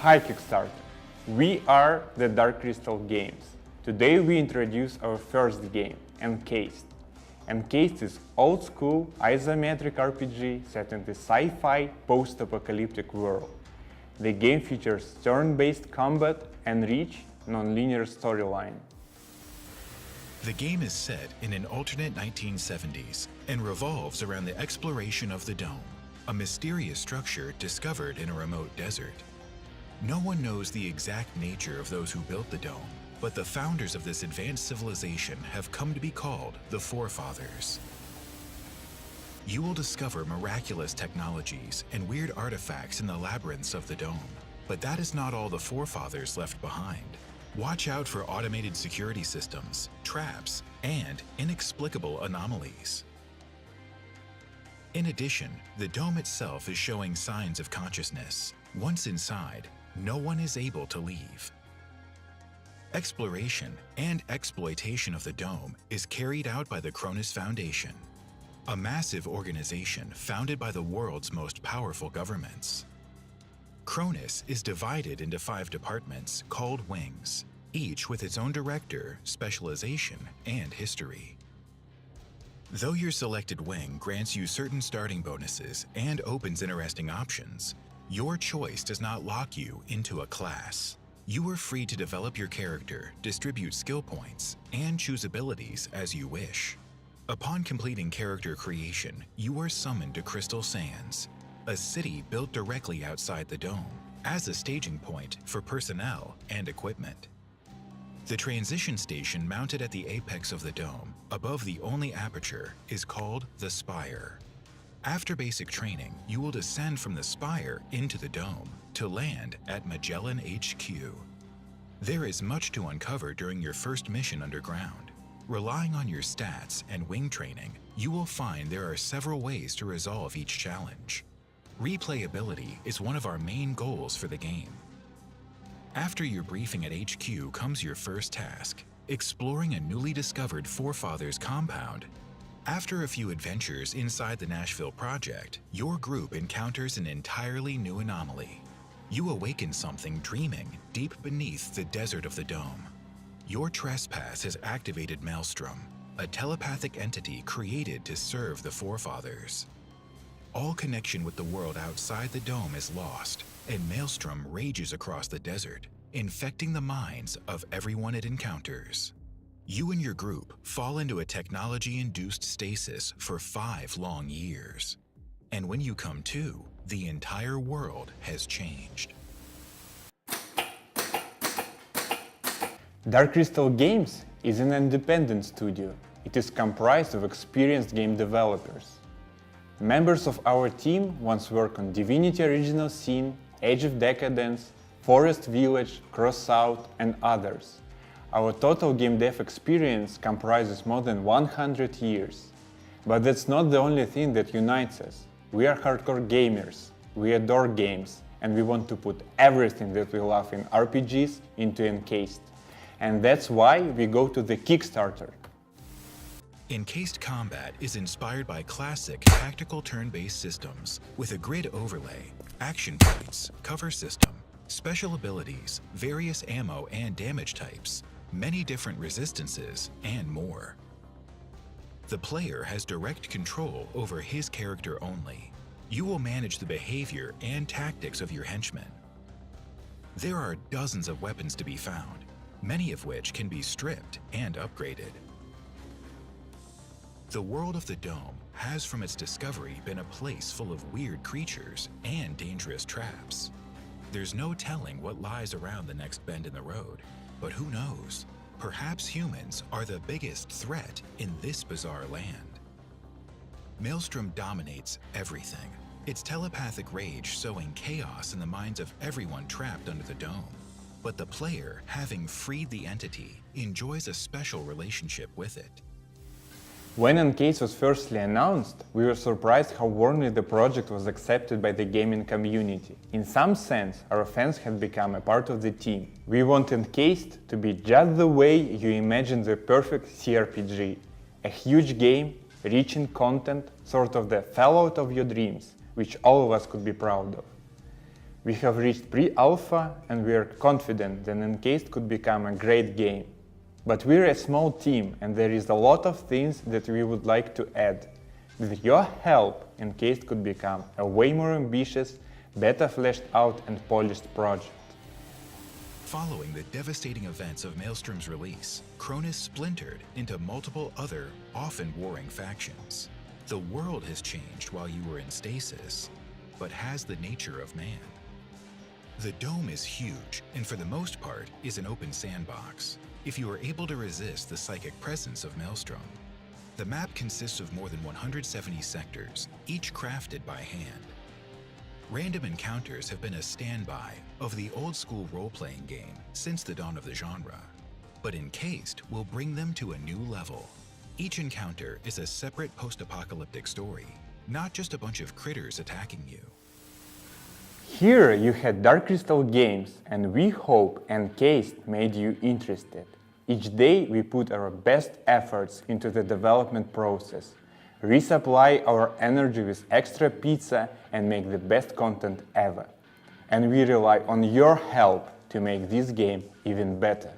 Hi Kickstarter! We are the Dark Crystal Games. Today we introduce our first game, Encased. Encased is old-school isometric RPG set in the sci-fi post-apocalyptic world. The game features turn-based combat and rich, non-linear storyline. The game is set in an alternate 1970s and revolves around the exploration of the Dome, a mysterious structure discovered in a remote desert. No one knows the exact nature of those who built the Dome, but the founders of this advanced civilization have come to be called the Forefathers. You will discover miraculous technologies and weird artifacts in the labyrinths of the Dome, but that is not all the Forefathers left behind. Watch out for automated security systems, traps, and inexplicable anomalies. In addition, the Dome itself is showing signs of consciousness. Once inside, no one is able to leave. Exploration and exploitation of the Dome is carried out by the Cronus Foundation, a massive organization founded by the world's most powerful governments. Cronus is divided into 5 departments called wings, each with its own director, specialization, and history. Though your selected wing grants you certain starting bonuses and opens interesting options, your choice does not lock you into a class. You are free to develop your character, distribute skill points, and choose abilities as you wish. Upon completing character creation, you are summoned to Crystal Sands, a city built directly outside the Dome, as a staging point for personnel and equipment. The transition station mounted at the apex of the Dome, above the only aperture, is called the Spire. After basic training, you will descend from the Spire into the Dome to land at Magellan HQ. There is much to uncover during your first mission underground. Relying on your stats and wing training, you will find there are several ways to resolve each challenge. Replayability is one of our main goals for the game. After your briefing at HQ comes your first task, exploring a newly discovered Forefathers compound. After a few adventures inside the Nashville project, your group encounters an entirely new anomaly. You awaken something dreaming deep beneath the desert of the Dome. Your trespass has activated Maelstrom, a telepathic entity created to serve the Forefathers. All connection with the world outside the Dome is lost, and Maelstrom rages across the desert, infecting the minds of everyone it encounters. You and your group fall into a technology-induced stasis for 5 long years. And when you come to, the entire world has changed. Dark Crystal Games is an independent studio. It is comprised of experienced game developers. Members of our team once worked on Divinity Original Sin, Age of Decadence, Forest Village, Crossout, and others. Our total game dev experience comprises more than 100 years. But that's not the only thing that unites us. We are hardcore gamers, we adore games, and we want to put everything that we love in RPGs into Encased. And that's why we go to the Kickstarter. Encased combat is inspired by classic tactical turn-based systems with a grid overlay, action points, cover system, special abilities, various ammo and damage types, many different resistances, and more. The player has direct control over his character only. You will manage the behavior and tactics of your henchmen. There are dozens of weapons to be found, many of which can be stripped and upgraded. The world of the Dome has from its discovery been a place full of weird creatures and dangerous traps. There's no telling what lies around the next bend in the road, but who knows? Perhaps humans are the biggest threat in this bizarre land. Maelstrom dominates everything, its telepathic rage sowing chaos in the minds of everyone trapped under the Dome. But the player, having freed the entity, enjoys a special relationship with it. When Encased was firstly announced, we were surprised how warmly the project was accepted by the gaming community. In some sense, our fans had become a part of the team. We want Encased to be just the way you imagine the perfect CRPG. A huge game, rich in content, sort of the Fallout of your dreams, which all of us could be proud of. We have reached pre-alpha and we are confident that Encased could become a great game. But we're a small team and there is a lot of things that we would like to add. With your help, Encased could become a way more ambitious, better fleshed out and polished project. Following the devastating events of Maelstrom's release, Cronus splintered into multiple other, often warring factions. The world has changed while you were in stasis, but has the nature of man. The dome is huge, and for the most part is an open sandbox, if you are able to resist the psychic presence of Maelstrom. The map consists of more than 170 sectors, each crafted by hand. Random encounters have been a standby of the old-school role-playing game since the dawn of the genre, but Encased will bring them to a new level. Each encounter is a separate post-apocalyptic story, not just a bunch of critters attacking you. Here you had Dark Crystal Games, and we hope Encased made you interested. Each day we put our best efforts into the development process, resupply our energy with extra pizza and make the best content ever. And we rely on your help to make this game even better.